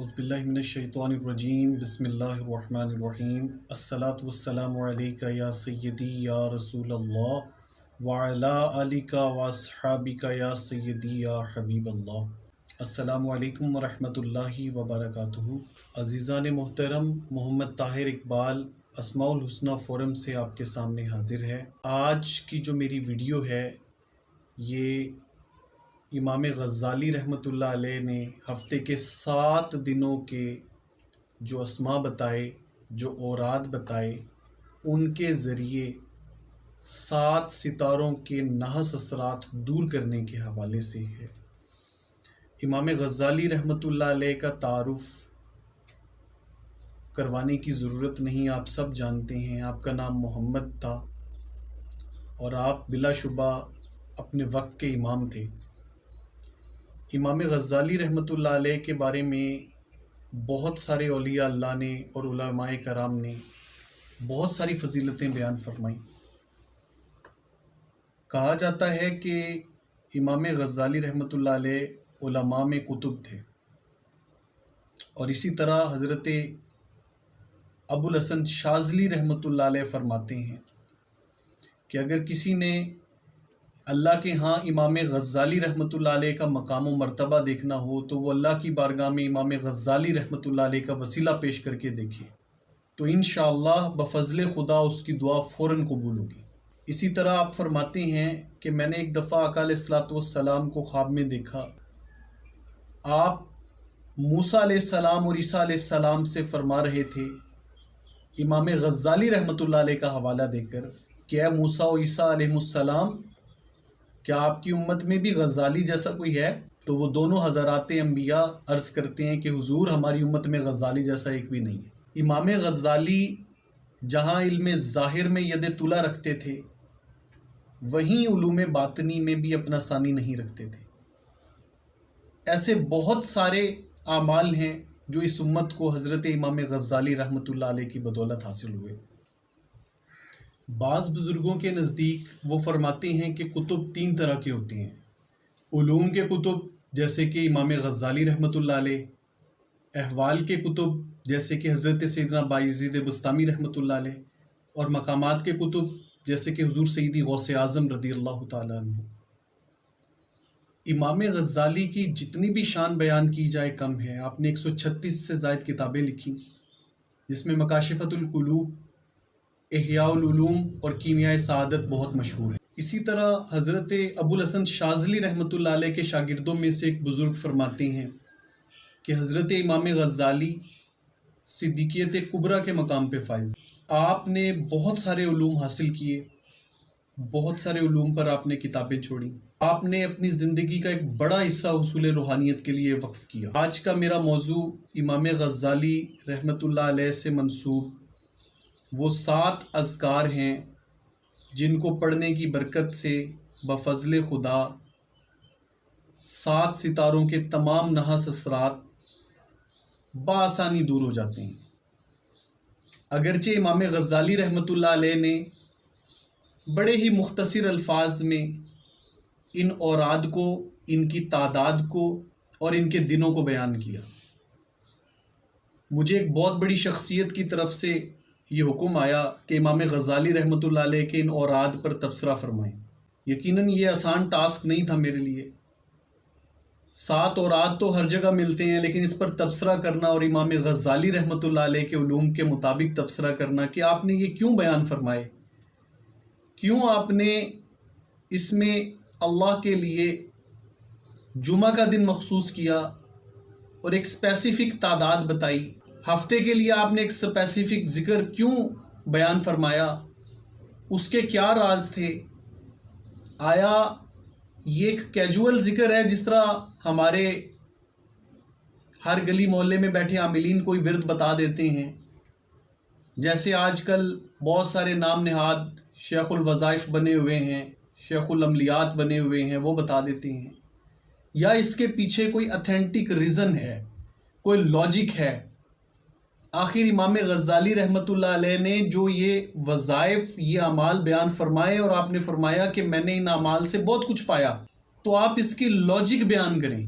औज़ुबिल्लाहिमिनश्शैतानिर्रजीम बिस्मिल्लाहिर्रहमानिर्रहीम अस्सलातु वस्सलामु अलैका या सय्यदी या रसूलल्लाह व अला आलिका व अस्हाबिका या सय्यदी या हबीबल्लाह। अस्सलामु अलैकुम व रहमतुल्लाहि व बरकातुहू। अज़ीज़ान मोहतरम, मोहम्मद ताहिर इकबाल अस्माउल हुस्ना फ़ोरम से आपके सामने हाज़िर है। आज की जो मेरी वीडियो है ये इमाम ग़ज़्ज़ाली रहमतुल्लाह अलैह ने हफ़्ते के 7 दिनों के जो अस्मा बताए, जो औराद बताए, उनके ज़रिए 7 सितारों के नहस असरात दूर करने के हवाले से है। इमाम ग़ज़्ज़ाली रहमतुल्लाह अलैह का तारुफ़ करवाने की ज़रूरत नहीं, आप सब जानते हैं। आपका नाम मोहम्मद था और आप बिलाशुबा अपने वक्त के इमाम थे। इमाम ग़ज़्ज़ाली रहमतुल्लाह अलैह के बारे में बहुत सारे औलिया अल्लाह ने और उलमाए कराम ने बहुत सारी फ़जीलतें बयान फरमाई। कहा जाता है कि इमाम ग़ज़्ज़ाली रहमतुल्लाह अलैह उलमा में कुतुब थे और इसी तरह हज़रत अबुल हसन शाज़ली रहमतुल्लाह अलैह फरमाते हैं कि अगर किसी ने अल्लाह के यहाँ इमाम ग़ज़्ज़ाली रहमतुल्लाह अलैह का मकाम व मर्तबा देखना हो तो वो अल्लाह की बारगाह में इमाम ग़ज़्ज़ाली रहमतुल्लाह अलैह का वसीला पेश करके देखे तो इंशाअल्लाह बफ़ज़्ल खुदा उसकी दुआ फ़ौरन कबूल होगी। इसी तरह आप फरमाते हैं कि मैंने एक दफ़ा आका अलैहिस्सलातु वस्सलाम को ख्वाब में देखा। आप मूसा अलैहिस्सलाम और ईसा अलैहिस्सलाम से फरमा रहे थे इमाम ग़ज़्ज़ाली रहमतुल्लाह अलैह का हवाला देकर कि ऐ मूसा और ईसा अलैहिस्सलाम, क्या आपकी उम्मत में भी ग़ज़्ज़ाली जैसा कोई है? तो वो दोनों हज़रात अंबिया अर्ज़ करते हैं कि हुजूर, हमारी उम्मत में ग़ज़्ज़ाली जैसा एक भी नहीं है। इमाम ग़ज़्ज़ाली जहाँ इल्म ज़ाहिर में यद तुला रखते थे, वहीं उलूम बातनी में भी अपना सानी नहीं रखते थे। ऐसे बहुत सारे आमाल हैं जो इस उम्मत को हज़रत इमाम ग़ज़्ज़ाली रहमतुल्लाह अलैह की बदौलत हासिल हुए। बाज़ बुज़ुर्गों के नज़दीक वो फरमाते हैं कि कुतुब 3 तरह के होते हैं। उलूम के कुतुब जैसे कि इमाम ग़ज़्ज़ाली रहमतुल्लाह अलैह, अहवाल के कुतुब जैसे कि हज़रत सैयदना बायज़ीद बस्तामी रहमतुल्लाह अलैह, और मकामात के कुतुब जैसे कि हुज़ूर सैयदी गौसे आज़म रज़ियल्लाहु ताला अन्हु। इमाम ग़ज़्ज़ाली की जितनी भी शान बयान की जाए कम है। आपने 136 से ज़ायद किताबें लिखी जिसमें मकाशिफ़तुल कुलूब, इहयाउल उलूम और कीमियाए सआदत बहुत मशहूर है। इसी तरह हज़रत अबुल हसन शाज़ली रहमतुल्लाह अलैह के शागिर्दों में से एक बुज़ुर्ग फरमाते हैं कि हज़रत इमाम ग़ज़्ज़ाली सिद्दीक़ियत कुबरा के मकाम पे फ़ाइज़। आपने बहुत सारे उलूम हासिल किए, बहुत सारे उलूम पर आपने किताबें छोड़ी। आपने अपनी ज़िंदगी का एक बड़ा हिस्सा हुसूल रूहानियत के लिए वक्फ़ किया। आज का मेरा मौजू इमाम ग़ज़्ज़ाली रहमतुल्लाह अलैह से मंसूब वो 7 अज़कार हैं जिनको पढ़ने की बरकत से बफ़ज़्ल खुदा 7 सितारों के तमाम नहस असरात बआसानी दूर हो जाते हैं। अगरचे इमाम ग़ज़्ज़ाली रहमतुल्लाह अलैह ने बड़े ही मुख्तसर अल्फाज में इन औराद को, इनकी तादाद को और इनके दिनों को बयान किया। मुझे एक बहुत बड़ी शख्सियत की तरफ से ये हुक्म आया कि इमाम ग़ज़्ज़ाली रहमतुल्लाह अलैह के इन औराद पर तबसरा फरमाएं। यकीनन ये आसान टास्क नहीं था मेरे लिए। 7 औराद तो हर जगह मिलते हैं, लेकिन इस पर तबसरा करना और इमाम ग़ज़्ज़ाली रहमतुल्लाह अलैह के उलूम के मुताबिक तबसरा करना कि आपने ये क्यों बयान फरमाए, क्यों आपने इसमें अल्लाह के लिए जुमा का दिन मखसूस किया और एक स्पेसिफ़िक तादाद बताई, हफ्ते के लिए आपने एक स्पेसिफ़िक ज़िक्र क्यों बयान फरमाया, उसके क्या राज थे? आया ये एक कैजुअल ज़िक्र है जिस तरह हमारे हर गली मोहल्ले में बैठे आमिलीन कोई विर्द बता देते हैं, जैसे आजकल बहुत सारे नाम नहाद शेखुल वज़ाइफ बने हुए हैं, शेखुल अमलियात बने हुए हैं, वो बता देते हैं? या इसके पीछे कोई अथेंटिक रीज़न है, कोई लॉजिक है? आखिर इमाम ग़ज़्ज़ाली रहमतुल्लाह अलैह ने जो ये वज़ाइफ, ये अमाल बयान फरमाए और आपने फरमाया कि मैंने इन अमाल से बहुत कुछ पाया, तो आप इसकी लॉजिक बयान करें।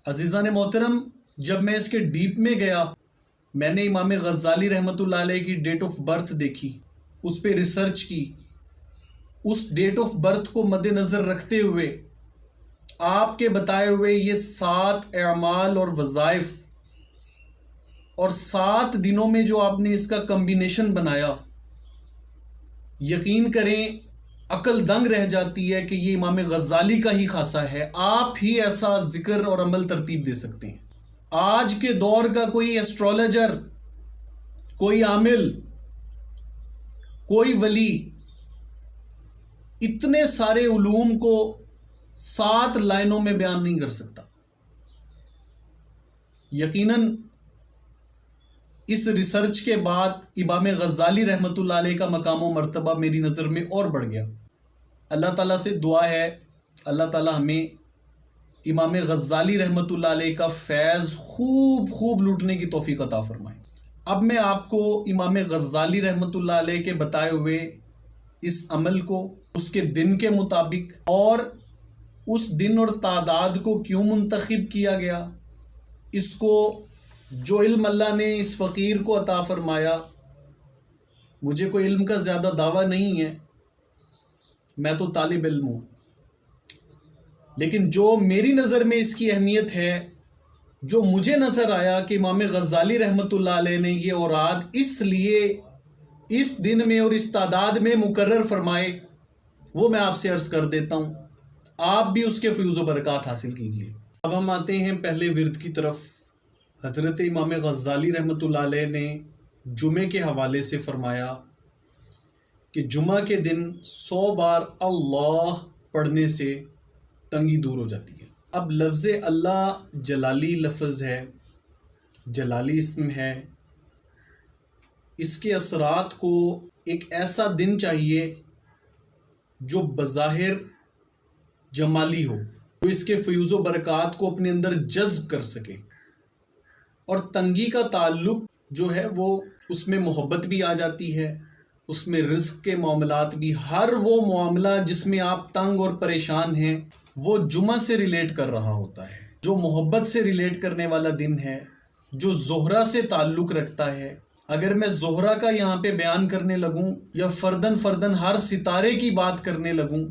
अज़ीज़ान मोहतरम, जब मैं इसके डीप में गया, मैंने इमाम गज़ाली रहमतुल्लाह अलैह की डेट ऑफ बर्थ देखी, उस पर रिसर्च की। उस डेट ऑफ बर्थ को मद्देनज़र रखते हुए आपके बताए हुए ये 7 अमाल और वज़ाइफ और 7 दिनों में जो आपने इसका कम्बिनेशन बनाया, यकीन करें अकल दंग रह जाती है कि ये इमाम गज़ाली का ही खासा है। आप ही ऐसा जिक्र और अमल तरतीब दे सकते हैं। आज के दौर का कोई एस्ट्रोलॉजर, कोई आमिल, कोई वली इतने सारे उलूम को 7 लाइनों में बयान नहीं कर सकता। यकीनन इस रिसर्च के बाद इमाम गज़ाली रहमतुल्लाह अलैह का मकाम व मर्तबा मेरी नज़र में और बढ़ गया। अल्लाह ताला से दुआ है, अल्लाह ताला हमें इमाम गज़ाली रहमतुल्लाह अलैह का फैज़ खूब खूब लूटने की तौफीक अता फरमाए। अब मैं आपको इमाम गज़ाली रहमतुल्लाह अलैह के बताए हुए इस अमल को उसके दिन के मुताबिक और उस दिन और तादाद को क्यों मुंतखब किया गया, इसको जो इल्म अल्लाह ने इस फ़कीर को अता फरमाया, मुझे कोई इल्म का ज़्यादा दावा नहीं है, मैं तो तालिब इल्म हूँ, लेकिन जो मेरी नज़र में इसकी अहमियत है, जो मुझे नज़र आया कि इमाम गज़ाली रहमतुल्लाह अलैह ने ये औराद इसलिए इस दिन में और इस तादाद में मुकर्रर फरमाए, वो मैं आपसे अर्ज़ कर देता हूँ। आप भी उसके फ़यूज़ व बरक़ात हासिल कीजिए। अब हम आते हैं पहले विर्द की तरफ। हज़रत इमाम गज़ाली रहमतुल्लाह अलैह ने जुमे के हवाले से फ़रमाया कि जुमा के दिन 100 बार अल्लाह पढ़ने से तंगी दूर हो जाती है। अब लफ्ज़ अल्लाह जलाली लफ्ज़ है, जलाली इस्म है। इसके असरात को एक ऐसा दिन चाहिए जो बज़ाहिर जमाली हो, जो इसके फ़यूज़ व बरक़ात को अपने अंदर जज़्ब कर सके। और तंगी का ताल्लुक़ जो है वो उसमें मोहब्बत भी आ जाती है, उसमें रिज़्क़ के मामलात भी। हर वो मामला जिसमें आप तंग और परेशान हैं वो जुमा से रिलेट कर रहा होता है। जो मोहब्बत से रिलेट करने वाला दिन है, जो ज़ोहरा से ताल्लुक़ रखता है। अगर मैं ज़ोहरा का यहाँ पे बयान करने लगूँ या फ़र्दन फ़र्दन हर सितारे की बात करने लगूँ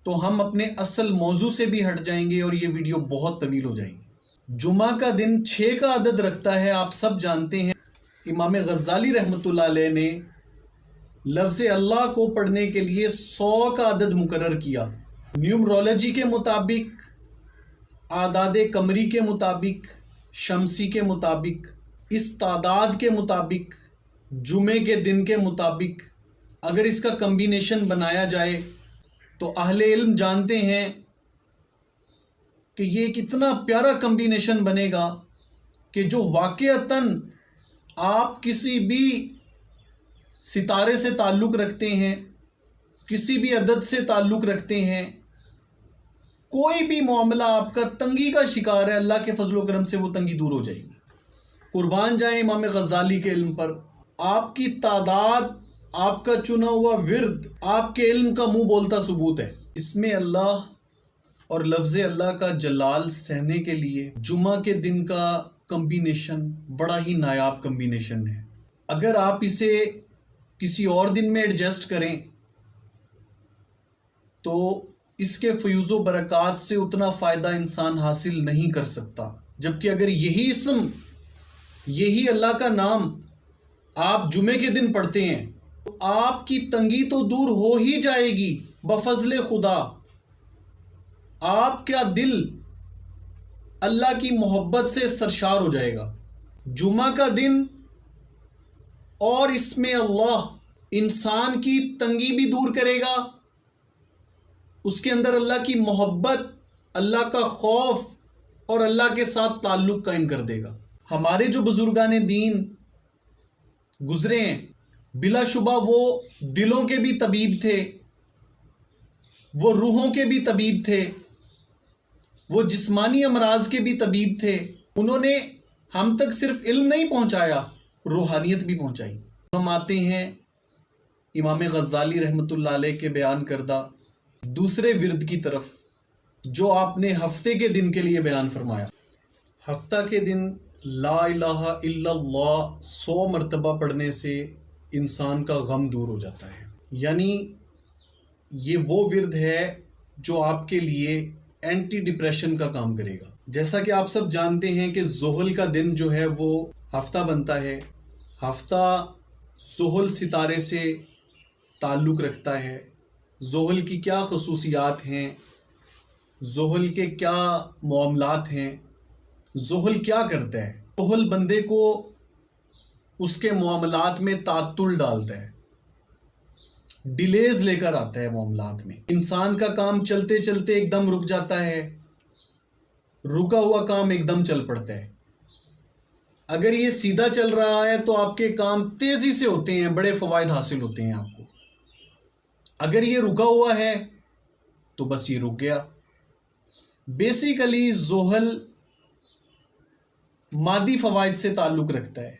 तो हम अपने असल मौजू से भी हट जाएंगे और ये वीडियो बहुत तवील हो जाएगी। जुमा का दिन 6 का अदद रखता है, आप सब जानते हैं। इमाम गज़ाली रहमतुल्लाह अलैह ने लफ्ज़ अल्लाह को पढ़ने के लिए 100 का अदद मुकर्रर किया। न्यूमरोलॉजी के मुताबिक, आदाद कमरी के मुताबिक, शमसी के मुताबिक, इस तादाद के मुताबिक, जुमे के दिन के मुताबिक अगर इसका कम्बिनेशन बनाया जाए तो अहले इल्म जानते हैं कि ये कितना प्यारा कम्बिनेशन बनेगा कि जो वाक़अतन आप किसी भी सितारे से ताल्लुक़ रखते हैं, किसी भी अदद से ताल्लुक़ रखते हैं, कोई भी मामला आपका तंगी का शिकार है, अल्लाह के फजल करम से वो तंगी दूर हो जाएगी। कुर्बान जाए इमाम गज़ाली के इल्म पर। आपकी तादाद, आपका चुना हुआ विर्द आपके इल्म का मुंह बोलता सबूत है। इसमें अल्लाह और लफ्ज़ अल्लाह का जलाल सहने के लिए जुमा के दिन का कम्बिनेशन बड़ा ही नायाब कम्बिनेशन है। अगर आप इसे किसी और दिन में एडजस्ट करें तो इसके फ़यूज़ व बरक़ात से उतना फ़ायदा इंसान हासिल नहीं कर सकता। जबकि अगर यही इस्म, यही अल्लाह का नाम आप जुमे के दिन पढ़ते हैं तो आपकी तंगी तो दूर हो ही जाएगी बफज़ल खुदा। आपका दिल अल्लाह की मोहब्बत से सरशार हो जाएगा। जुमा का दिन और इसमें अल्लाह इंसान की तंगी भी दूर करेगा, उसके अंदर अल्लाह की मोहब्बत, अल्लाह का खौफ और अल्लाह के साथ ताल्लुक़ कायम कर देगा। हमारे जो बुजुर्गान दीन गुजरे हैं, बिलाशुबा वो दिलों के भी तबीब थे, वो रूहों के भी तबीब थे, वो जिस्मानी अमराज के भी तबीब थे। उन्होंने हम तक सिर्फ इल्म नहीं पहुंचाया, रूहानियत भी पहुंचाई। हम आते हैं इमाम गज़ाली रहमतुल्लाह अलैह के बयान करदा दूसरे विर्द की तरफ, जो आपने हफ्ते के दिन के लिए बयान फरमाया। हफ्ता के दिन ला इलाहा इल्लल्लाह 100 मरतबा पढ़ने से इंसान का गम दूर हो जाता है। यानी ये वो विर्द है जो आपके लिए एंटी डिप्रेशन का काम करेगा। जैसा कि आप सब जानते हैं कि ज़ोहल का दिन जो है वो हफ्ता बनता है। हफ्ता ज़ोहल सितारे से ताल्लुक़ रखता है। ज़ोहल की क्या खसूसियात हैं, ज़ोहल के क्या मामलात हैं, ज़ोहल क्या करता है। ज़ोहल बंदे को उसके मामलात में तातुल डालता है, डिलेज लेकर आता है मामलात में। इंसान का काम चलते चलते एकदम रुक जाता है, रुका हुआ काम एकदम चल पड़ता है। अगर ये सीधा चल रहा है तो आपके काम तेजी से होते हैं, बड़े फ़वाइद हासिल होते हैं आपको। अगर ये रुका हुआ है तो बस ये रुक गया। बेसिकली ज़ोहल मादी फ़वाइद से ताल्लुक़ रखता है।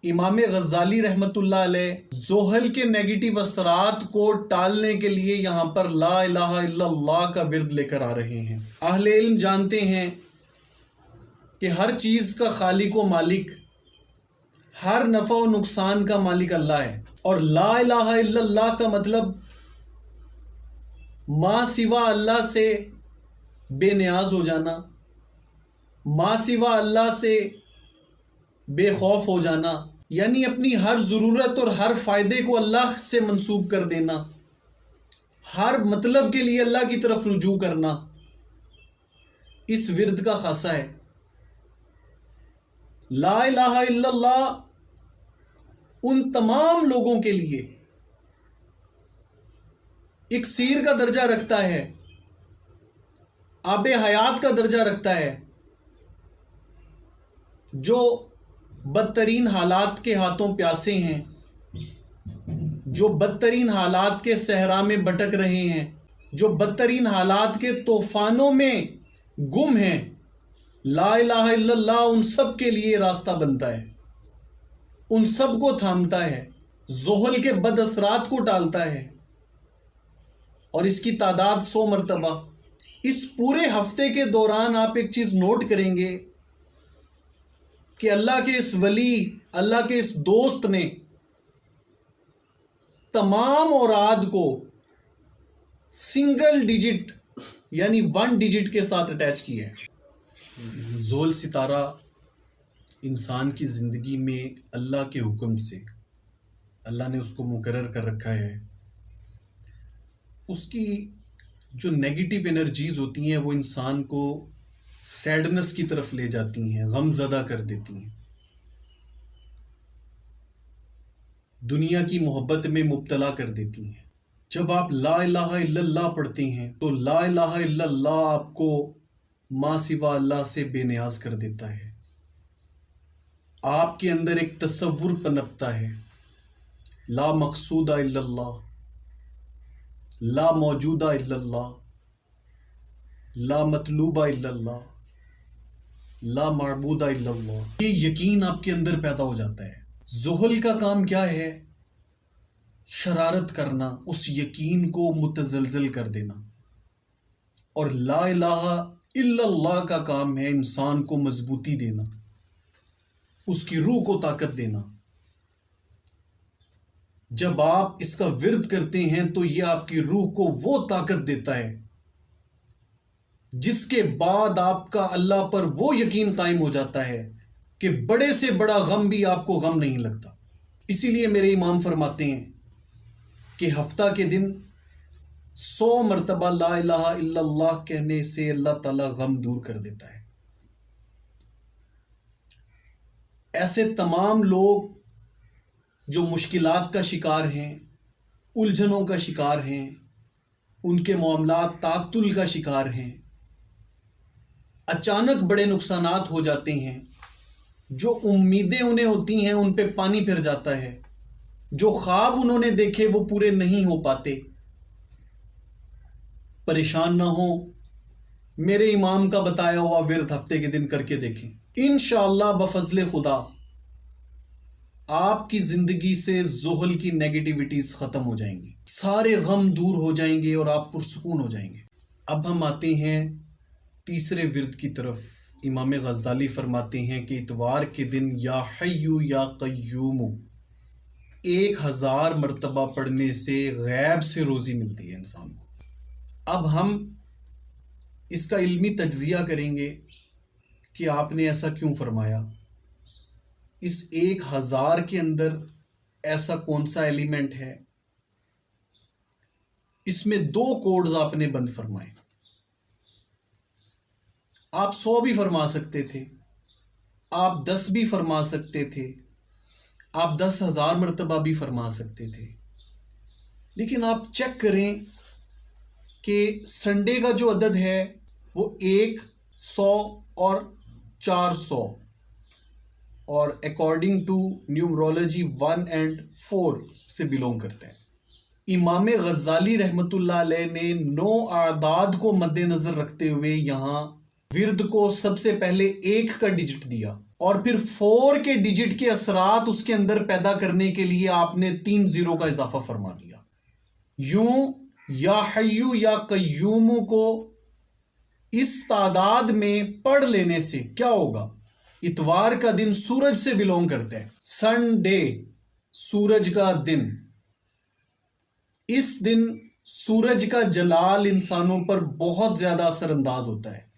इमाम गज़ाली रहमतुल्लाह अलैह ज़ोहल के नेगेटिव असरात को टालने के लिए यहाँ पर ला इलाहा इल्लल्लाह का विर्द लेकर आ रहे हैं। अहले इल्म जानते हैं कि हर चीज़ का खालिक व मालिक, हर नफ़ा व नुकसान का मालिक अल्लाह है। और ला इलाहा इल्लल्लाह का मतलब माँ सिवा अल्लाह से बेनियाज हो जाना, माँ सिवा अल्लाह से बेखौफ हो जाना, यानी अपनी हर ज़रूरत और हर फ़ायदे को अल्लाह से मंसूब कर देना, हर मतलब के लिए अल्लाह की तरफ रुजू करना, इस विर्द का खासा है। ला इलाहा इल्लल्लाह उन तमाम लोगों के लिए इक्सीर का दर्जा रखता है, आबे हयात का दर्जा रखता है, जो बदतरीन हालात के हाथों प्यासे हैं, जो बदतरीन हालात के सहरा में भटक रहे हैं, जो बदतरीन हालात के तूफानों में गुम हैं। ला इलाहा इल्लल्लाह उन सब के लिए रास्ता बनता है, उन सब को थामता है, ज़ोहल के बद असरात को टालता है। और इसकी तादाद 100 मरतबा। इस पूरे हफ्ते के दौरान आप एक चीज़ नोट करेंगे कि अल्लाह के इस वली, अल्लाह के इस दोस्त ने तमाम औराद को सिंगल डिजिट यानी 1 डिजिट के साथ अटैच किया है। ज़ोहल सितारा इंसान की ज़िंदगी में अल्लाह के हुक्म से अल्लाह ने उसको मुकर्रर कर रखा है। उसकी जो नेगेटिव एनर्जीज़ होती हैं वो इंसान को सैडनेस की तरफ ले जाती हैं, गमज़दा कर देती हैं, दुनिया की मोहब्बत में मुब्तला कर देती हैं। जब आप ला इलाहा इल्लल्लाह पढ़ते हैं तो ला इलाहा इल्लल्लाह आपको माँ सिवा अल्लाह से बेनियाज कर देता है। आपके अंदर एक तसव्वुर पनपता है, ला मकसूदा इल्लल्लाह, ला मौजूदा इल्लल्लाह, ला मतलूबा इल्लल्लाह, ला माबूदा इल्लल्लाह। ये यकीन आपके अंदर पैदा हो जाता है। ज़ोहल का काम क्या है? शरारत करना, उस यकीन को मुतज़लज़ल कर देना। और ला इलाहा इल्लल्लाह का काम है इंसान को मजबूती देना, उसकी रूह को ताकत देना। जब आप इसका विर्द करते हैं तो यह आपकी रूह को वो ताकत देता है जिसके बाद आपका अल्लाह पर वो यकीन कायम हो जाता है कि बड़े से बड़ा गम भी आपको गम नहीं लगता। इसीलिए मेरे इमाम फरमाते हैं कि हफ्ता के दिन 100 मरतबा ला इलाहा इल्लल्लाह कहने से अल्लाह ताला गम दूर कर देता है। ऐसे तमाम लोग जो मुश्किलात का शिकार हैं, उलझनों का शिकार हैं, उनके मामलात तातुल का शिकार हैं, अचानक बड़े नुकसानात हो जाते हैं, जो उम्मीदें उन्हें होती हैं उन पे पानी फिर जाता है, जो ख्वाब उन्होंने देखे वो पूरे नहीं हो पाते। परेशान ना हो, मेरे इमाम का बताया हुआ विर्द हफ्ते के दिन करके देखें। इंशाअल्लाह बफज़ले खुदा आपकी जिंदगी से ज़ोहल की नेगेटिविटीज खत्म हो जाएंगी, सारे गम दूर हो जाएंगे और आप पुरसुकून हो जाएंगे। अब हम आते हैं तीसरे विर्द की तरफ इमाम गज़ाली फरमाते हैं कि इतवार के दिन या हय्यु या क़य्यूमु 1000 मरतबा पढ़ने से गैब से रोज़ी मिलती है इंसान को। अब हम इसका इल्मी तज्ज़िया करेंगे कि आपने ऐसा क्यों फरमाया, इस 1000 के अंदर ऐसा कौन सा एलिमेंट है। इसमें 2 कोड्स आपने बंद फरमाए। आप 100 भी फरमा सकते थे, आप 10 भी फरमा सकते थे, आप 10,000 मरतबा भी फरमा सकते थे, लेकिन आप चेक करें कि संडे का जो अदद है वो 1, 100 और 400 और अकॉर्डिंग टू न्यूमरोलॉजी 1 और 4 से बिलोंग करता है। इमाम गज़ाली रहमतुल्लाह अलैह ने 9 आदाद को मद्देनज़र रखते हुए यहाँ विर्द को सबसे पहले 1 का डिजिट दिया और फिर 4 के डिजिट के असरात उसके अंदर पैदा करने के लिए आपने 3 ज़ीरो का इजाफा फरमा दिया। यूं या हय्यु या क़य्यूमु को इस तादाद में पढ़ लेने से क्या होगा, इतवार का दिन सूरज से बिलोंग करता है। संडे सूरज का दिन, इस दिन सूरज का जलाल इंसानों पर बहुत ज्यादा असरअंदाज होता है।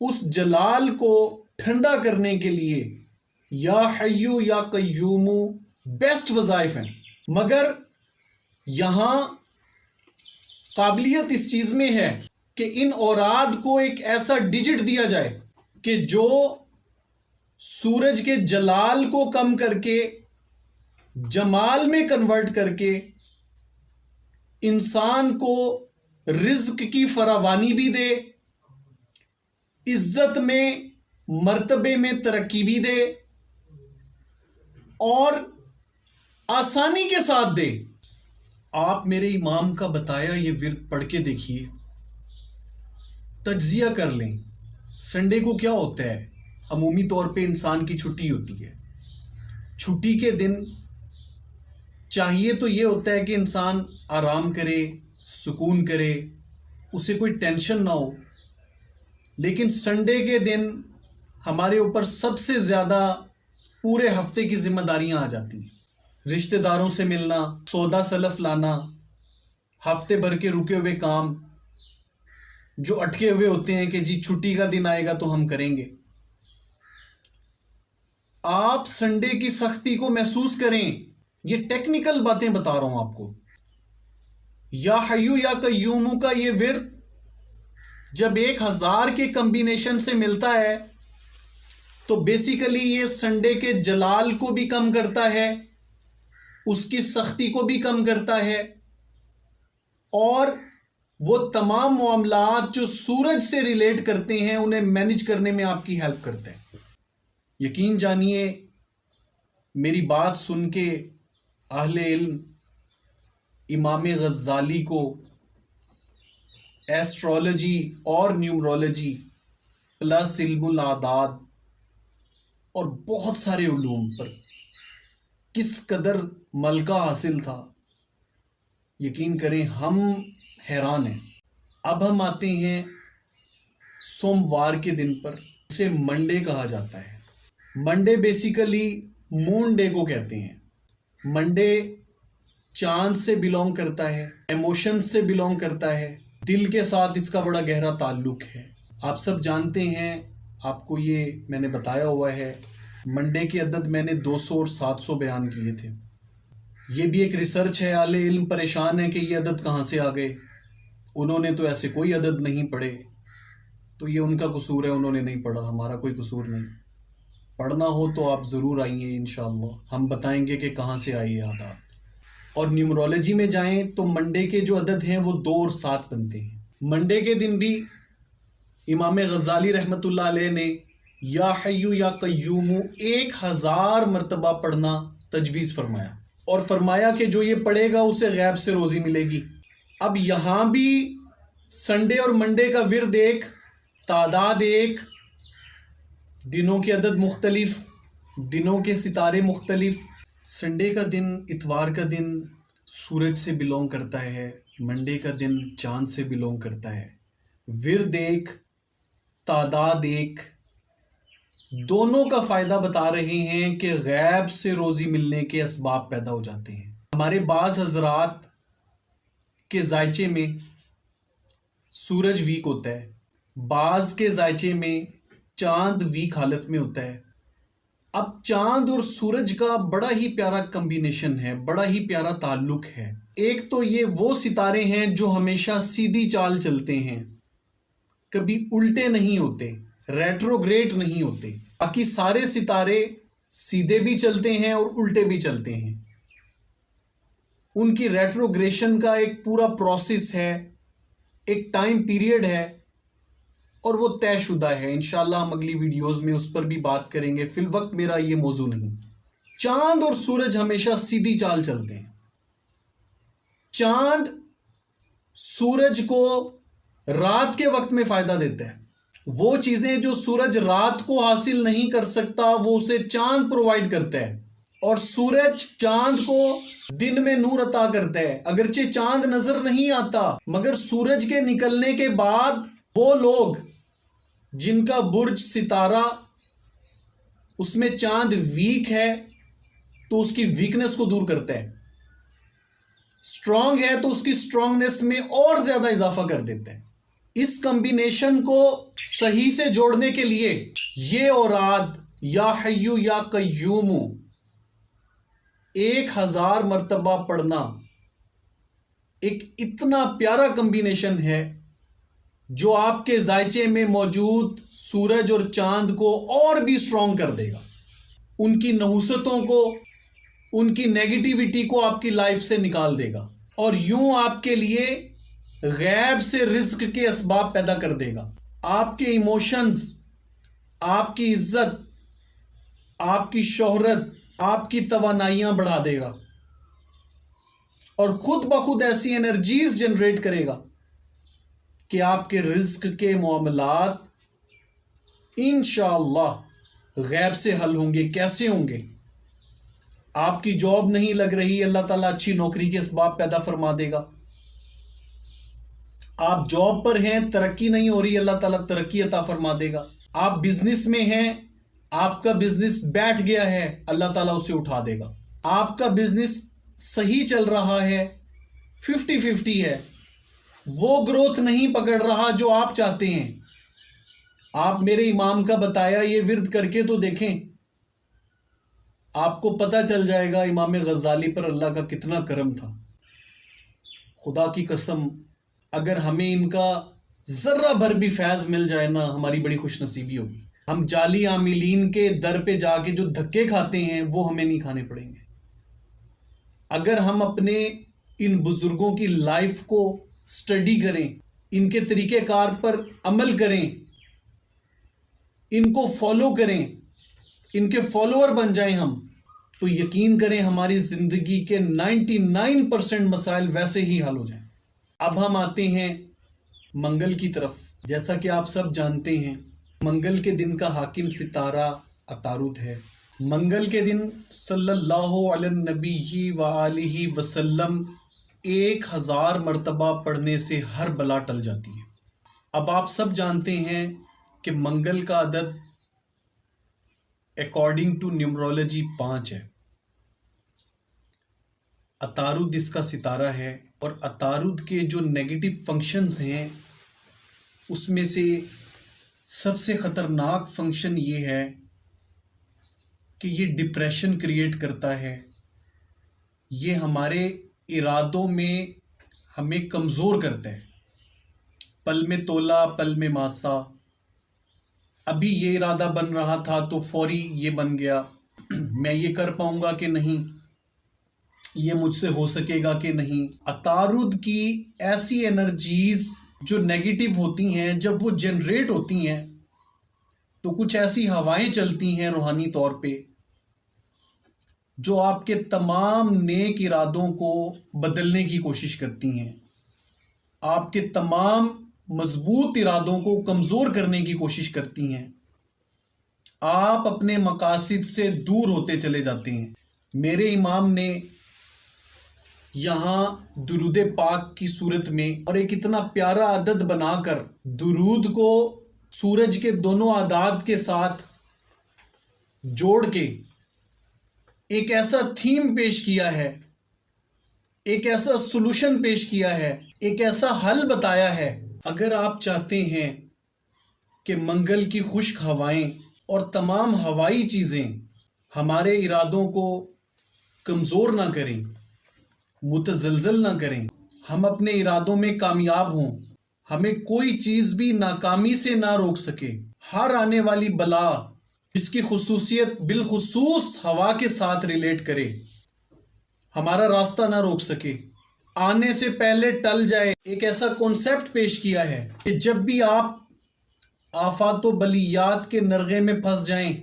उस जलाल को ठंडा करने के लिए या हय्यु या क़य्यूमु बेस्ट वज़ाइफ हैं, मगर यहां काबिलियत इस चीज में है कि इन औराद को एक ऐसा डिजिट दिया जाए कि जो सूरज के जलाल को कम करके जमाल में कन्वर्ट करके इंसान को रिज्क की फरावानी भी दे, इज्जत में मर्तबे में तरक्की भी दे और आसानी के साथ दे। आप मेरे इमाम का बताया ये विर्द पढ़ के देखिए, तज्जिया कर लें। संडे को क्या होता है, अमूमी तौर पे इंसान की छुट्टी होती है। छुट्टी के दिन चाहिए तो ये होता है कि इंसान आराम करे, सुकून करे, उसे कोई टेंशन ना हो, लेकिन संडे के दिन हमारे ऊपर सबसे ज़्यादा पूरे हफ्ते की जिम्मेदारियां आ जाती हैं। रिश्तेदारों से मिलना, सौदा सलफ लाना, हफ्ते भर के रुके हुए काम जो अटके हुए होते हैं कि जी छुट्टी का दिन आएगा तो हम करेंगे। आप संडे की सख्ती को महसूस करें। ये टेक्निकल बातें बता रहा हूं आपको। या हय्यु या क़य्यूमु का ये विर्द जब 1000 के कॉम्बिनेशन से मिलता है तो बेसिकली ये संडे के जलाल को भी कम करता है, उसकी सख्ती को भी कम करता है और वो तमाम मामलात जो सूरज से रिलेट करते हैं उन्हें मैनेज करने में आपकी हेल्प करता है। यकीन जानिए, मेरी बात सुन के अहले इल्म इमाम गज़ाली को एस्ट्रोलॉजी और न्यूमरोलॉजी प्लस इल्मुल आदाद और बहुत सारे उलूम पर किस कदर मलका हासिल था, यकीन करें हम हैरान हैं। अब हम आते हैं सोमवार के दिन पर, उसे मंडे कहा जाता है। मंडे बेसिकली मून डे को कहते हैं। मंडे चांद से बिलोंग करता है, इमोशंस से बिलोंग करता है, दिल के साथ इसका बड़ा गहरा ताल्लुक है। आप सब जानते हैं, आपको ये मैंने बताया हुआ है, मंडे के अदद मैंने 200 और 700 बयान किए थे। ये भी एक रिसर्च है। आले इल्म परेशान है कि ये अदद कहाँ से आ गए, उन्होंने तो ऐसे कोई अदद नहीं पढ़े, तो ये उनका कसूर है, उन्होंने नहीं पढ़ा, हमारा कोई कसूर नहीं। पढ़ना हो तो आप ज़रूर आइए, इंशाअल्लाह हम बताएंगे कि कहाँ से आई ये आदात। और न्यूमरोलॉजी में जाएं तो मंडे के जो अदद हैं वो 2 और 7 बनते हैं। मंडे के दिन भी इमाम गज़ाली रहमतुल्लाह अलैह ने या हय्यु या क़य्यूमु 1000 मरतबा पढ़ना तजवीज़ फरमाया और फरमाया कि जो ये पढ़ेगा उसे गैब से रोज़ी मिलेगी। अब यहाँ भी संडे और मंडे का विर्द एक, तादाद एक, दिनों के अदद मुख्तलिफ, दिनों के सितारे मुख्तलिफ। संडे का दिन, इतवार का दिन सूरज से बिलोंग करता है, मंडे का दिन चांद से बिलोंग करता है। विर्द एक, तादाद एक, दोनों का फायदा बता रहे हैं कि गैब से रोजी मिलने के असबाब पैदा हो जाते हैं। हमारे बाज हजरात के जायचे में सूरज वीक होता है, बाज के जायचे में चांद वीक हालत में होता है। अब चांद और सूरज का बड़ा ही प्यारा कॉम्बिनेशन है, बड़ा ही प्यारा ताल्लुक है। एक तो ये वो सितारे हैं जो हमेशा सीधी चाल चलते हैं, कभी उल्टे नहीं होते, रेट्रोग्रेड नहीं होते। बाकी सारे सितारे सीधे भी चलते हैं और उल्टे भी चलते हैं। उनकी रेट्रोग्रेशन का एक पूरा प्रोसेस है, एक टाइम पीरियड है और वो तयशुदा है। इंशाल्लाह हम अगली वीडियोस में उस पर भी बात करेंगे, फिल वक्त मेरा ये मौजू नहीं। चांद और सूरज हमेशा सीधी चाल चलते हैं। चांद सूरज को रात के वक्त में फायदा देता है। वो चीजें जो सूरज रात को हासिल नहीं कर सकता वो उसे चांद प्रोवाइड करता है, और सूरज चांद को दिन में नूर अता करता है। अगरचे चांद नजर नहीं आता, मगर सूरज के निकलने के बाद वो लोग जिनका बुर्ज सितारा उसमें चांद वीक है तो उसकी वीकनेस को दूर करता है, स्ट्रांग है तो उसकी स्ट्रांगनेस में और ज्यादा इजाफा कर देता है। इस कॉम्बिनेशन को सही से जोड़ने के लिए ये औराद या हय्यू या कय्यूमू 1000 मर्तबा पढ़ना एक इतना प्यारा कॉम्बिनेशन है जो आपके जायचे में मौजूद सूरज और चांद को और भी स्ट्रांग कर देगा, उनकी नहुसतों को, उनकी नेगेटिविटी को आपकी लाइफ से निकाल देगा और यूं आपके लिए गैब से रिस्क के असबाब पैदा कर देगा। आपके इमोशंस, आपकी इज्जत, आपकी शोहरत, आपकी तवानाइयां बढ़ा देगा और खुद ब खुद ऐसी एनर्जीज जनरेट करेगा कि आपके रिस्क के मामलात इंशाअल्लाह गैब से हल होंगे। कैसे होंगे? आपकी जॉब नहीं लग रही, अल्लाह ताला अच्छी नौकरी के असबाब पैदा फरमा देगा। आप जॉब पर हैं, तरक्की नहीं हो रही, अल्लाह ताला तरक्की अता फरमा देगा। आप बिजनेस में हैं, आपका बिजनेस बैठ गया है, अल्लाह ताला उसे उठा देगा। आपका बिजनेस सही चल रहा है, 50-50 है, वो ग्रोथ नहीं पकड़ रहा जो आप चाहते हैं। आप मेरे इमाम का बताया ये विर्द करके तो देखें, आपको पता चल जाएगा इमाम गजाली पर अल्लाह का कितना करम था। खुदा की कसम, अगर हमें इनका जर्रा भर भी फैज मिल जाए ना, हमारी बड़ी खुशनसीबी होगी। हम जाली आमिलीन के दर पे जाके जो धक्के खाते हैं वो हमें नहीं खाने पड़ेंगे। अगर हम अपने इन बुजुर्गों की लाइफ को स्टडी करें, इनके तरीक़ेकार पर अमल करें, इनको फॉलो करें, इनके फॉलोअर बन जाएं हम, तो यकीन करें हमारी ज़िंदगी के 99% मसाइल वैसे ही हल हो जाएं। अब हम आते हैं मंगल की तरफ। जैसा कि आप सब जानते हैं, मंगल के दिन का हाकिम सितारा अतारुद है। मंगल के दिन सल्लल्लाहु अलैहि नबी व आलिहि वसल्लम 1000 मर्तबा पढ़ने से हर बला टल जाती है। अब आप सब जानते हैं कि मंगल का अदद अकॉर्डिंग टू न्यूमरोलॉजी 5 है। अतारुद इसका सितारा है और अतारुद के जो नेगेटिव फंक्शंस हैं उसमें से सबसे ख़तरनाक फंक्शन ये है कि ये डिप्रेशन क्रिएट करता है। ये हमारे इरादों में हमें कमज़ोर करता है। पल में तोला पल में मासा, अभी ये इरादा बन रहा था तो फौरी ये बन गया, मैं ये कर पाऊंगा कि नहीं, ये मुझसे हो सकेगा कि नहीं। अतारुद की ऐसी एनर्जीज जो नेगेटिव होती हैं, जब वो जनरेट होती हैं तो कुछ ऐसी हवाएं चलती हैं रूहानी तौर पे जो आपके तमाम नेक इरादों को बदलने की कोशिश करती हैं, आपके तमाम मजबूत इरादों को कमज़ोर करने की कोशिश करती हैं। आप अपने मकासिद से दूर होते चले जाते हैं। मेरे इमाम ने यहाँ दुरूद पाक की सूरत में और एक इतना प्यारा अदद बनाकर दुरूद को सूरज के दोनों आदाद के साथ जोड़ के एक ऐसा थीम पेश किया है, एक ऐसा सॉल्यूशन पेश किया है, एक ऐसा हल बताया है। अगर आप चाहते हैं कि मंगल की खुश्क हवाएं और तमाम हवाई चीज़ें हमारे इरादों को कमज़ोर ना करें, मुतज़लज़ल ना करें, हम अपने इरादों में कामयाब हों, हमें कोई चीज़ भी नाकामी से ना रोक सके, हर आने वाली बला जिसकी खुसूसियत बिलखुसूस हवा के साथ रिलेट करे, हमारा रास्ता ना रोक सके, आने से पहले टल जाए, एक ऐसा कॉन्सेप्ट पेश किया है कि जब भी आप आफात व बलियात के नरगे में फंस जाएं,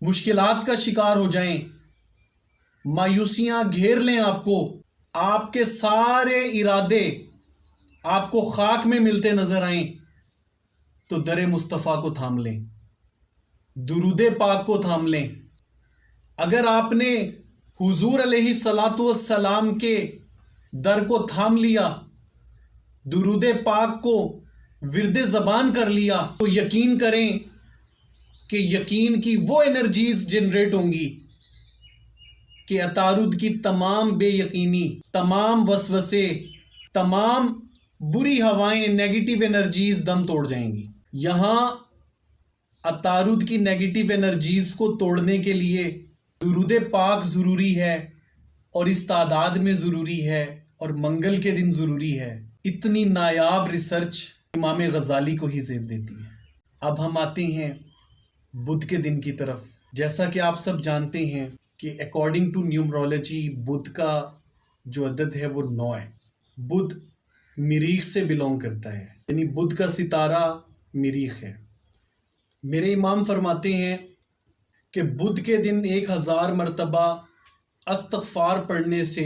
मुश्किलात का शिकार हो जाएं, मायूसियां घेर लें आपको, आपके सारे इरादे आपको खाक में मिलते नजर आएं, तो दरे मुस्तफ़ा को थाम लें, दुरूदे पाक को थाम लें। अगर आपने हुजूर अलैहिस्सलातु वस्सलाम के दर को थाम लिया, दुरूदे पाक को विरदे ज़बान कर लिया, तो यकीन करें कि यकीन की वो एनर्जीज जनरेट होंगी कि अतारुद की तमाम बेयकीनी, तमाम वसवसे, तमाम बुरी हवाएं, नेगेटिव एनर्जीज दम तोड़ जाएंगी। यहाँ अतारुद की नेगेटिव एनर्जीज को तोड़ने के लिए दुरूद पाक ज़रूरी है और इस तादाद में ज़रूरी है और मंगल के दिन ज़रूरी है। इतनी नायाब रिसर्च इमाम गज़ाली को ही ज़ेब देती है। अब हम आते हैं बुध के दिन की तरफ। जैसा कि आप सब जानते हैं कि अकॉर्डिंग टू न्यूमरोलॉजी बुध का जो अदद है वो 9 है। बुध मरीख से बिलोंग करता है, यानी बुध का सितारा मरीख है। मेरे इमाम फरमाते हैं कि बुध के दिन 1000 मरतबा अस्तग़फ़ार पढ़ने से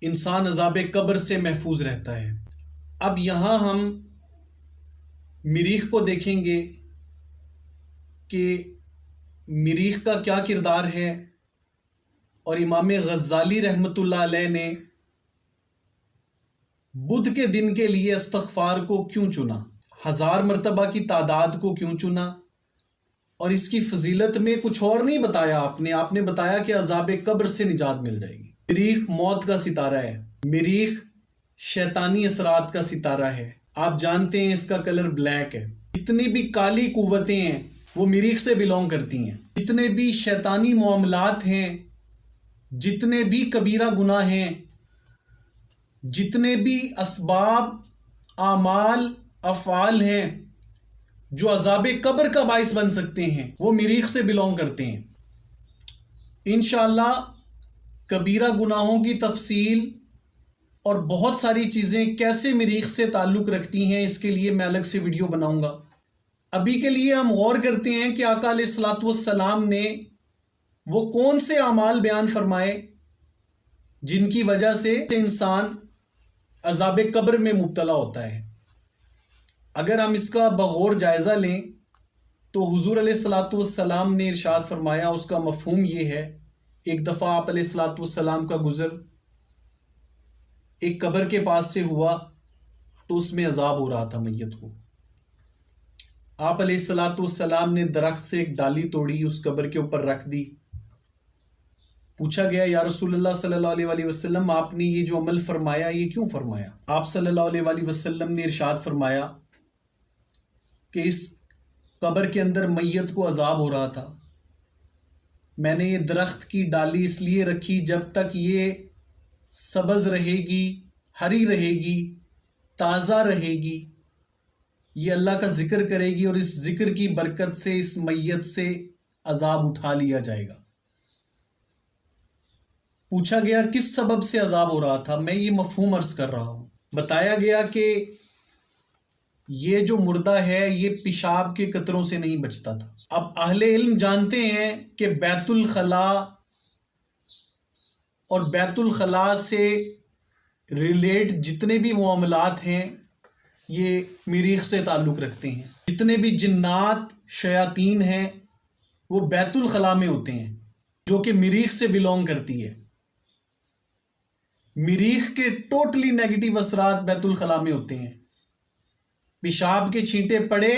इंसान अज़ाब कब्र से महफूज रहता है। अब यहाँ हम मरीख को देखेंगे कि मरीख का क्या किरदार है और इमाम गज़ाली रहमतुल्लाह अलैह ने बुध के दिन के लिए इस्तग़फ़ार को क्यों चुना, 1000 मरतबा की तादाद को क्यों चुना, और इसकी फजीलत में कुछ और नहीं बताया आपने बताया कि अज़ाब कब्र से निजात मिल जाएगी। मरीख मौत का सितारा है, मरीख शैतानी असरात का सितारा है। आप जानते हैं इसका कलर ब्लैक है। जितनी भी काली कुव्वतें हैं वो मरीख से बिलोंग करती हैं। जितने भी शैतानी मामलात हैं, जितने भी कबीरा गुनाह हैं, जितने भी असबाब आमाल अफ़ाल हैं जो अज़ाब कब्र का बाइस बन सकते हैं, वो मरीख से बिलोंग करते हैं। इंशाअल्लाह कबीरा गुनाहों की तफसील और बहुत सारी चीज़ें कैसे मरीख से ताल्लुक़ रखती हैं, इसके लिए मैं अलग से वीडियो बनाऊंगा। अभी के लिए हम गौर करते हैं कि आका अलैहिस्सलातु वस्सलाम ने वो कौन से अमाल बयान फरमाए जिनकी वजह से इंसान अज़ाब कब्र में मुब्तला होता है। अगर हम इसका बगौर जायज़ा लें तो हुजूर अलैहिस्सलातु वस्सलाम ने इरशाद फरमाया, उसका मफ़हूम ये है, एक दफ़ा आप अलैहिस्सलातु वस्सलाम का गुज़र एक कब्र के पास से हुआ तो उसमें अज़ाब हो रहा था मैयत को। आप अलैहिस्सलातु वस्सलाम ने दरख्त से एक डाली तोड़ी, उस कब्र के ऊपर रख दी। पूछा गया, या रसूलुल्लाह सल्लल्लाहु अलैहि वसल्लम, आपने ये जो अमल फरमाया ये क्यों फरमाया? आप सल्लल्लाहु अलैहि वसल्लम ने इरशाद फरमाया कि इस कब्र के अंदर मैयत को अजाब हो रहा था, मैंने ये दरख्त की डाली इसलिए रखी जब तक ये सब्ज़ रहेगी, हरी रहेगी, ताज़ा रहेगी, ये अल्लाह का जिक्र करेगी और इस जिक्र की बरकत से इस मैयत से अजाब उठा लिया जाएगा। पूछा गया किस सबब से अजाब हो रहा था? मैं ये मफहूम अर्ज कर रहा हूँ। बताया गया कि ये जो मुर्दा है ये पेशाब के कतरों से नहीं बचता था। अब अहले इल्म जानते हैं कि बैतुल खला और बैतुल खला से रिलेट जितने भी मामलात हैं ये मरीख से ताल्लुक़ रखते हैं। जितने भी जिन्नात शयातीन हैं वो बैतुल खला में होते हैं। जो कि मरीख से बिलोंग करती है। मरीख के टोटली नेगेटिव असरात बैतुल खला में होते हैं। पेशाब के छींटे पड़े,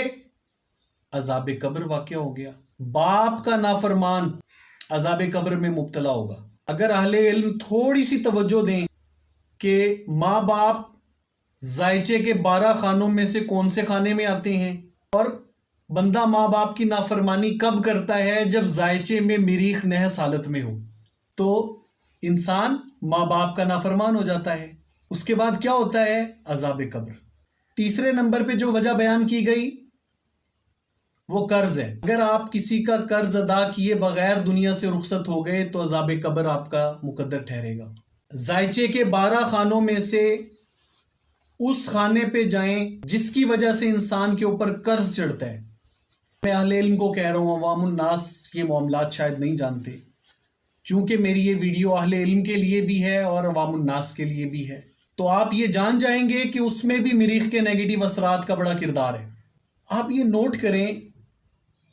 अजाब कब्र वाक़या हो गया। बाप का नाफरमान अजाब कब्र में मुब्तला होगा। अगर अहले इल्म थोड़ी सी तवज्जो दें कि माँ बाप जायचे के 12 खानों में से कौन से खाने में आते हैं, और बंदा माँ बाप की नाफरमानी कब करता है, जब जायचे में मरीख नहस हालत में हो, तो इंसान माँ बाप का नाफरमान हो जाता है। उसके बाद क्या होता है? अजाब कब्र। तीसरे नंबर पे जो वजह बयान की गई वो कर्ज है। अगर आप किसी का कर्ज अदा किए बगैर दुनिया से रुखसत हो गए तो अजाब कब्र आपका मुकद्दर ठहरेगा। जायचे के 12 खानों में से उस खाने पे जाएं जिसकी वजह से इंसान के ऊपर कर्ज चढ़ता है। मैं अहले इल्म को कह रहा हूँ, अवामुन नास ये मामलात शायद नहीं जानते, चूंकि मेरी ये वीडियो अहले इल्म के लिए भी है और अवामुन नास के लिए भी है, तो आप ये जान जाएंगे कि उसमें भी मरीख के नेगेटिव असरात का बड़ा किरदार है। आप ये नोट करें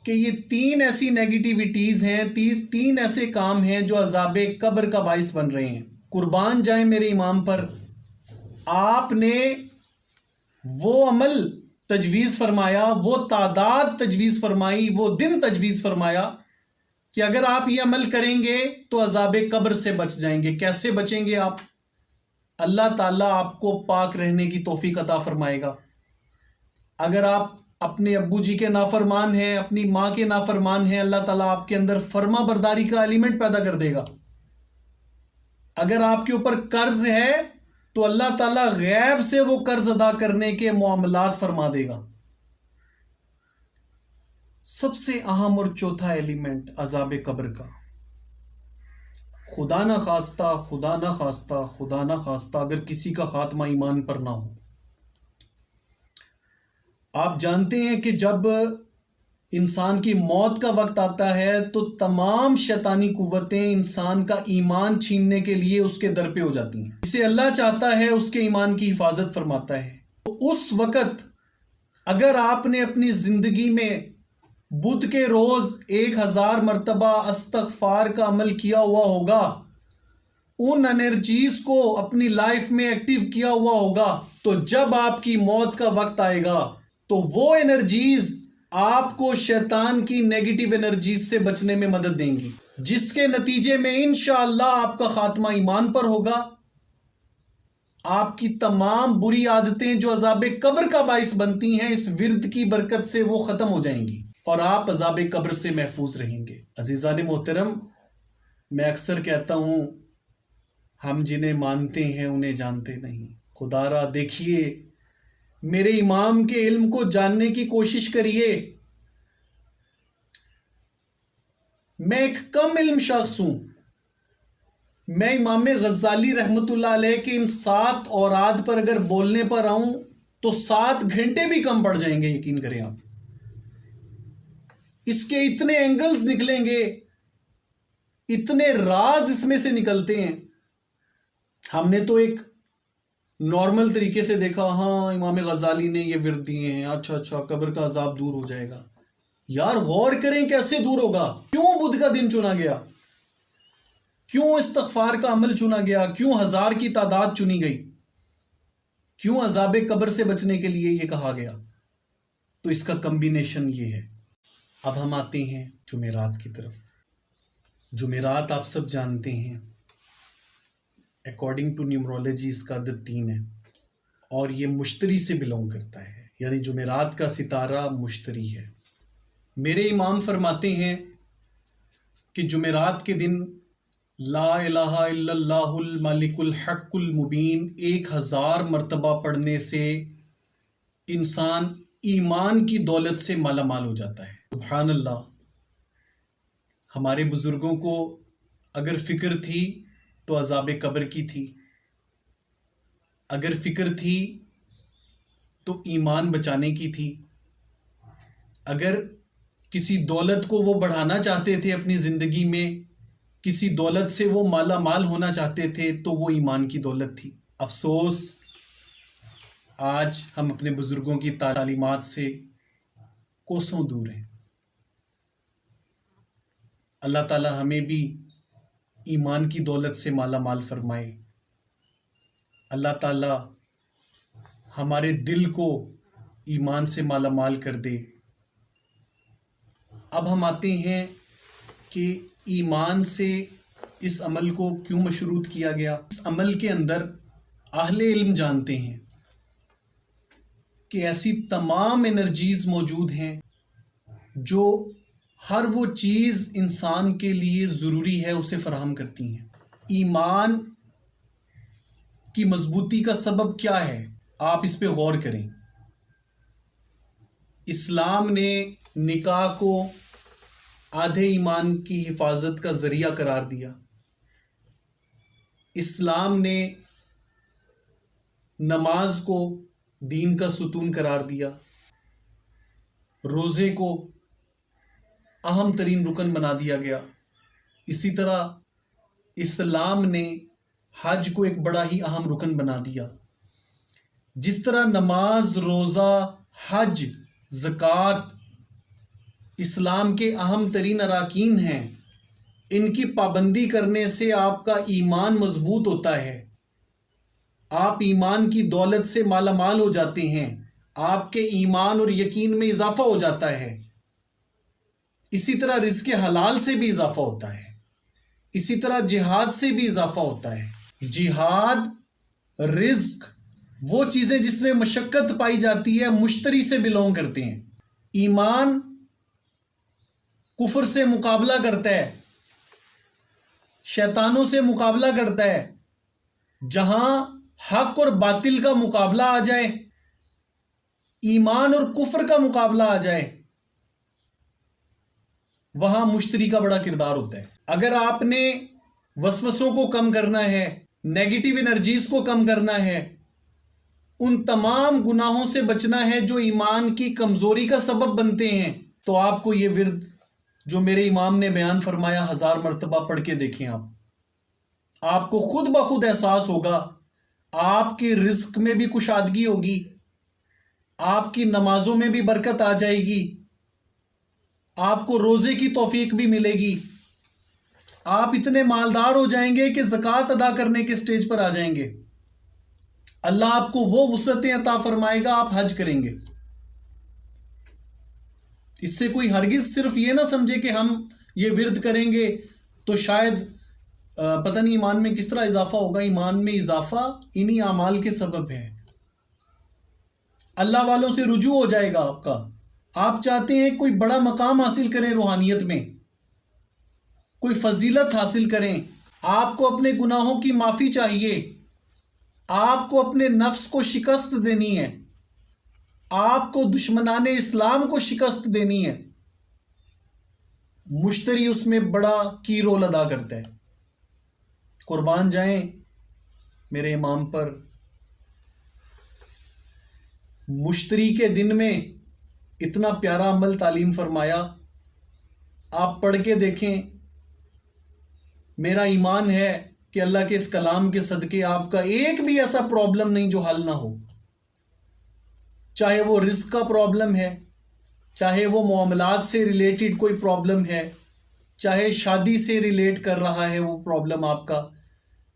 कि ये 3 ऐसी नेगेटिविटीज़ हैं, 3 ऐसे काम हैं जो अजाब कब्र का बाइस बन रहे हैं। कुर्बान जाए मेरे इमाम पर, आपने वो अमल तजवीज़ फरमाया, वो तादाद तजवीज़ फरमाई, वो दिन तजवीज़ फरमाया कि अगर आप ये अमल करेंगे तो अजाब कब्र से बच जाएंगे। कैसे बचेंगे आप? अल्लाह ताला आपको पाक रहने की तौफीक अता फरमाएगा। अगर आप अपने अब्बू जी के नाफरमान हैं, अपनी माँ के नाफरमान हैं, अल्लाह ताला आपके अंदर फर्मा बरदारी का एलिमेंट पैदा कर देगा। अगर आपके ऊपर कर्ज है तो अल्लाह ताला गैब से वो कर्ज अदा करने के मामलात फरमा देगा। सबसे अहम और चौथा एलिमेंट अजाब कब्र का, खुदा ना खास्ता, खुदा ना खास्ता, खुदा ना खास्ता अगर किसी का खात्मा ईमान पर ना हो। आप जानते हैं कि जब इंसान की मौत का वक्त आता है तो तमाम शैतानी कुव्वतें इंसान का ईमान छीनने के लिए उसके दर पे हो जाती हैं। जिसे अल्लाह चाहता है उसके ईमान की हिफाजत फरमाता है। तो उस वक्त अगर आपने अपनी जिंदगी में बुध के रोज 1000 मरतबा अस्तगफार का अमल किया हुआ होगा, उन एनर्जीज को अपनी लाइफ में एक्टिव किया हुआ होगा, तो जब आपकी मौत का वक्त आएगा तो वो एनर्जीज आपको शैतान की नेगेटिव एनर्जीज से बचने में मदद देंगी, जिसके नतीजे में इंशाअल्लाह आपका खात्मा ईमान पर होगा। आपकी तमाम बुरी आदतें जो अजाब कब्र का बाइस बनती हैं, इस विर्द की बरकत से वो खत्म हो जाएंगी और आप अजाब कब्र से महफूज रहेंगे। अजीज़ान मोहतरम, मैं अक्सर कहता हूं, हम जिन्हें मानते हैं उन्हें जानते नहीं। खुदारा देखिए, मेरे इमाम के इल्म को जानने की कोशिश करिए। मैं एक कम इल्म शख्स हूं। मैं इमाम गज़ाली रहमतुल्लाह अलैह के इन 7 औराद पर अगर बोलने पर आऊं तो 7 घंटे भी कम पड़ जाएंगे, यकीन करें आप। इसके इतने एंगल्स निकलेंगे, इतने राज इसमें से निकलते हैं। हमने तो एक नॉर्मल तरीके से देखा, हाँ इमाम गज़ाली ने ये विर्द दिए हैं, अच्छा अच्छा कब्र का अजाब दूर हो जाएगा। यार गौर करें कैसे दूर होगा? क्यों बुध का दिन चुना गया? क्यों इस्तगफार का अमल चुना गया? क्यों 1000 की तादाद चुनी गई? क्यों अजाब कब्र से बचने के लिए ये कहा गया? तो इसका कम्बिनेशन ये है। अब हम आते हैं जुमेरात की तरफ। जुमेरात आप सब जानते हैं, अकॉर्डिंग टू न्यूमरोलॉजी इसका अदद 3 है और ये मुश्तरी से बिलोंग करता है, यानी जुमेरात का सितारा मुश्तरी है। मेरे इमाम फरमाते हैं कि जुमेरात के दिन ला इलाहा इल्लल्लाहुल मालिकुल हक्कुल मुबीन 1000 मरतबा पढ़ने से इंसान ईमान की दौलत से माला माल हो जाता है। सुभान अल्लाह। हमारे बुजुर्गों को अगर फिक्र थी तो अजाब कब्र की थी, अगर फिक्र थी तो ईमान बचाने की थी, अगर किसी दौलत को वो बढ़ाना चाहते थे अपनी ज़िंदगी में, किसी दौलत से वो माला माल होना चाहते थे, तो वो ईमान की दौलत थी। अफसोस आज हम अपने बुज़ुर्गों की तालीमात से कोसों दूर हैं। अल्लाह ताला हमें भी ईमान की दौलत से माला माल फरमाए। अल्लाह ताला हमारे दिल को ईमान से माला माल कर दे। अब हम आते हैं कि ईमान से इस अमल को क्यों मशरूत किया गया। इस अमल के अंदर अहले इल्म जानते हैं कि ऐसी तमाम एनर्जीज मौजूद हैं जो हर वो चीज़ इंसान के लिए ज़रूरी है उसे फराहम करती हैं। ईमान की मजबूती का सबब क्या है, आप इस पे गौर करें। इस्लाम ने निकाह को आधे ईमान की हिफाजत का ज़रिया करार दिया। इस्लाम ने नमाज को दीन का सुतून करार दिया। रोज़े को अहम तरीन रुकन बना दिया गया। इसी तरह इस्लाम ने हज को एक बड़ा ही अहम रुकन बना दिया। जिस तरह नमाज, रोज़ा, हज, ज़कात इस्लाम के अहम तरीन अराकीन हैं, इनकी पाबंदी करने से आपका ईमान मजबूत होता है, आप ईमान की दौलत से माला माल हो जाते हैं, आपके ईमान और यकीन में इजाफा हो जाता है। इसी तरह रिज़्क़ हलाल से भी इजाफा होता है। इसी तरह जिहाद से भी इजाफा होता है। जिहाद, रिज़्क़ वो चीज़ें जिसमें मशक्क़त पाई जाती है, मुश्तरी से बिलोंग करते हैं। ईमान कुफ्र से मुकाबला करता है, शैतानों से मुकाबला करता है। जहां हक और बातिल का मुकाबला आ जाए, ईमान और कुफ्र का मुकाबला आ जाए, वहां मुश्तरी का बड़ा किरदार होता है। अगर आपने वसवसों को कम करना है, नेगेटिव एनर्जीज को कम करना है, उन तमाम गुनाहों से बचना है जो ईमान की कमजोरी का सबब बनते हैं, तो आपको ये विर्द जो मेरे इमाम ने बयान फरमाया 1000 मरतबा पढ़ के देखें। आपको खुद ब खुद एहसास होगा, आपके रिस्क में भी कुशादगी होगी, आपकी नमाजों में भी बरकत आ जाएगी, आपको रोजे की तौफीक भी मिलेगी, आप इतने मालदार हो जाएंगे कि ज़कात अदा करने के स्टेज पर आ जाएंगे। अल्लाह आपको वो वुसअतें अता फरमाएगा, आप हज करेंगे। इससे कोई हरगिज सिर्फ ये ना समझे कि हम ये विर्द करेंगे तो शायद पता नहीं ईमान में किस तरह इजाफा होगा। ईमान में इजाफा इन्हीं अमाल के सबब है। अल्लाह वालों से रुजू हो जाएगा आपका। आप चाहते हैं कोई बड़ा मकाम हासिल करें रूहानियत में, कोई फजीलत हासिल करें, आपको अपने गुनाहों की माफ़ी चाहिए, आपको अपने नफ्स को शिकस्त देनी है, आपको दुश्मनाने इस्लाम को शिकस्त देनी है, मुश्तरी उसमें बड़ा की रोल अदा करता है। कुर्बान जाएं मेरे इमाम पर। मुश्तरी के दिन में इतना प्यारा अमल तालीम फरमाया, आप पढ़ के देखें। मेरा ईमान है कि अल्लाह के इस कलाम के सदके आपका एक भी ऐसा प्रॉब्लम नहीं जो हल ना हो। चाहे वो रिस्क का प्रॉब्लम है, चाहे वो मामलात से रिलेटेड कोई प्रॉब्लम है, चाहे शादी से रिलेट कर रहा है वो प्रॉब्लम आपका,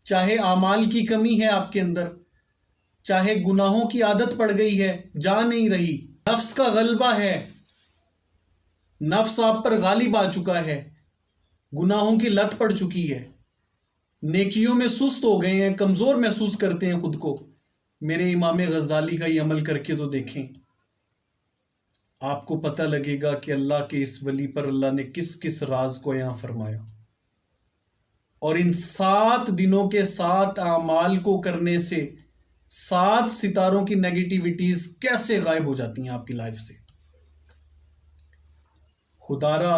चाहे आमाल की कमी है आपके अंदर, चाहे गुनाहों की आदत पड़ गई है, जा नहीं रही, नफ्स का गलबा है, नफ्स आप पर गालिब आ चुका है, गुनाहों की लत पड़ चुकी है, नेकियों में सुस्त हो गए हैं, कमज़ोर महसूस करते हैं खुद को, मेरे इमाम गज़ाली का ये अमल करके तो देखें। आपको पता लगेगा कि अल्लाह के इस वली पर अल्लाह ने किस किस राज को यहाँ फरमाया। और इन 7 दिनों के 7 आमाल को करने से 7 सितारों की नेगेटिविटीज कैसे गायब हो जाती हैं आपकी लाइफ से। खुदारा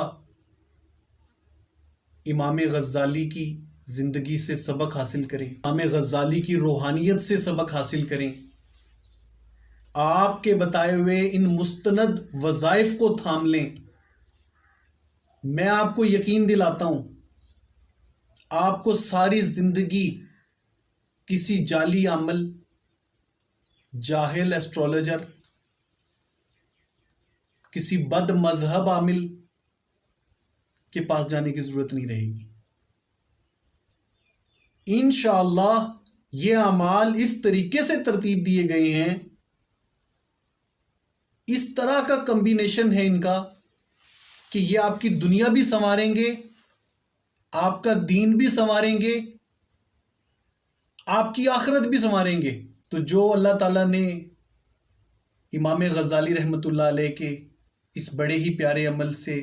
इमाम गज़ाली की ज़िंदगी से सबक हासिल करें, इमाम गज़ाली की रूहानियत से सबक हासिल करें, आपके बताए हुए इन मुस्तनद वज़ाइफ को थाम लें। मैं आपको यकीन दिलाता हूं, आपको सारी ज़िंदगी किसी जाली अमल, जाहिल एस्ट्रोलॉजर, किसी बद मजहब आमिल के पास जाने की ज़रूरत नहीं रहेगी। इंशाअल्लाह ये अमाल इस तरीके से तरतीब दिए गए हैं, इस तरह का कॉम्बिनेशन है इनका कि ये आपकी दुनिया भी संवारेंगे, आपका दीन भी संवारेंगे, आपकी आखिरत भी संवारेंगे। तो जो अल्लाह ताला ने इमाम गज़ाली रहमतुल्लाह अलैह के इस बड़े ही प्यारे अमल से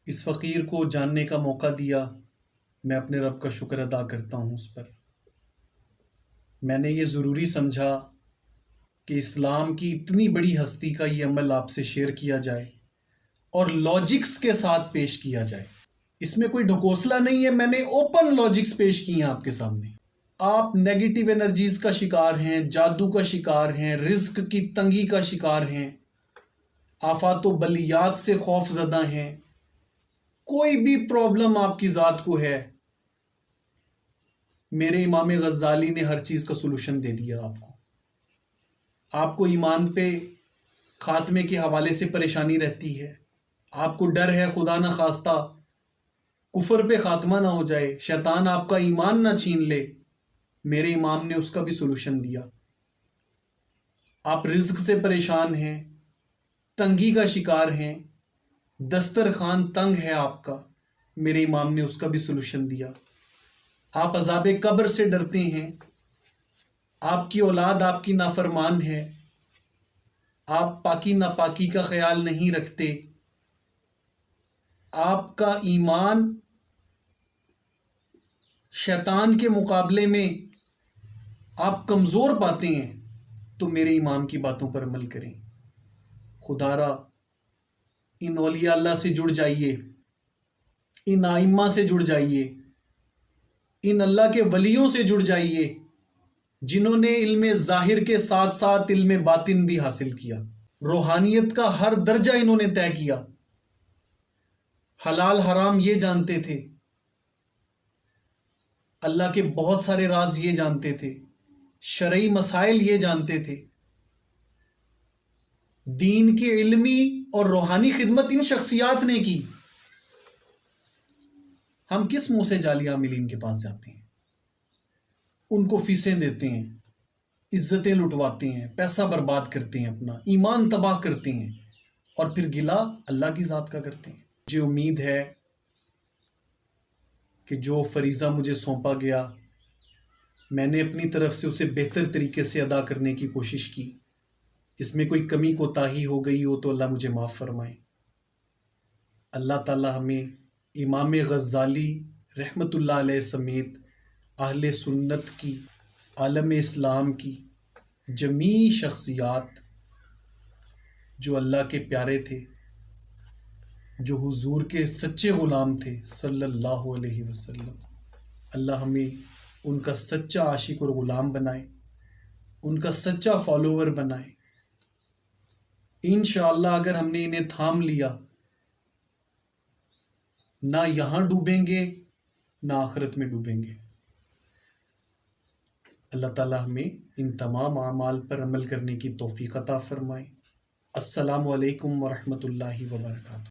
इस फ़कीर को जानने का मौका दिया, मैं अपने रब का शुक्र अदा करता हूँ उस पर। मैंने ये ज़रूरी समझा कि इस्लाम की इतनी बड़ी हस्ती का ये अमल आपसे शेयर किया जाए और लॉजिक्स के साथ पेश किया जाए। इसमें कोई ढकोसला नहीं है, मैंने ओपन लॉजिक्स पेश किए हैं आपके सामने। आप नेगेटिव एनर्जीज का शिकार हैं, जादू का शिकार हैं, रिज्क की तंगी का शिकार हैं, आफात बलियात से खौफजदा हैं, कोई भी प्रॉब्लम आपकी ज़ात को है, मेरे इमाम गज़ाली ने हर चीज़ का सोल्यूशन दे दिया आपको। आपको ईमान पे खात्मे के हवाले से परेशानी रहती है, आपको डर है खुदा ना खास्ता कुफर पे खात्मा ना हो जाए, शैतान आपका ईमान ना छीन ले, मेरे इमाम ने उसका भी सोल्यूशन दिया। आप रिज्क से परेशान हैं, तंगी का शिकार हैं, दस्तरखान तंग है आपका, मेरे इमाम ने उसका भी सोल्यूशन दिया। आप अज़ाब कब्र से डरते हैं, आपकी औलाद आपकी नाफरमान है, आप पाकी नापाकी का ख्याल नहीं रखते, आपका ईमान शैतान के मुकाबले में आप कमज़ोर पाते हैं, तो मेरे इमाम की बातों पर अमल करें। खुदारा इन औलिया अल्लाह से जुड़ जाइए, इन आइम्मा से जुड़ जाइए, इन अल्लाह के वलियों से जुड़ जाइए जिन्होंने इल्मे ज़ाहिर के साथ साथ इल्मे बातिन भी हासिल किया। रूहानियत का हर दर्जा इन्होंने तय किया, हलाल हराम ये जानते थे, अल्लाह के बहुत सारे राज ये जानते थे, शरई मसाइल ये जानते थे। दीन की इल्मी और रूहानी खिदमत इन शख्सियात ने की। हम किस मुंह से जालिया अमीलीन के पास जाते हैं, उनको फीसें देते हैं, इज्जतें लुटवाते हैं, पैसा बर्बाद करते हैं, अपना ईमान तबाह करते हैं और फिर गिला अल्लाह की ज़ात का करते हैं। मुझे उम्मीद है कि जो फरीज़ा मुझे सौंपा गया मैंने अपनी तरफ से उसे बेहतर तरीके से अदा करने की कोशिश की। इसमें कोई कमी कोताही हो गई हो तो अल्लाह मुझे माफ़ फरमाए। अल्लाह ताला हमें इमाम गज़ाली रहमतुल्लाह अलैह समेत अहले सुन्नत की, आलम इस्लाम की जमी शख्सियात जो अल्लाह के प्यारे थे, जो हुजूर के सच्चे ग़ुलाम थे सल्लल्लाहु अलैहि वसल्लम, अल्लाह हमें उनका सच्चा आशिक और ग़ुलाम बनाए, उनका सच्चा फॉलोवर बनाए। इंशाअल्लाह अगर हमने इन्हें थाम लिया, ना यहाँ डूबेंगे ना आखिरत में डूबेंगे। अल्लाह ताला हमें इन तमाम आमाल पर अमल करने की तौफीक अता फरमाए। अस्सलामु अलैकुम व रहमतुल्लाहि व बरकातुहू।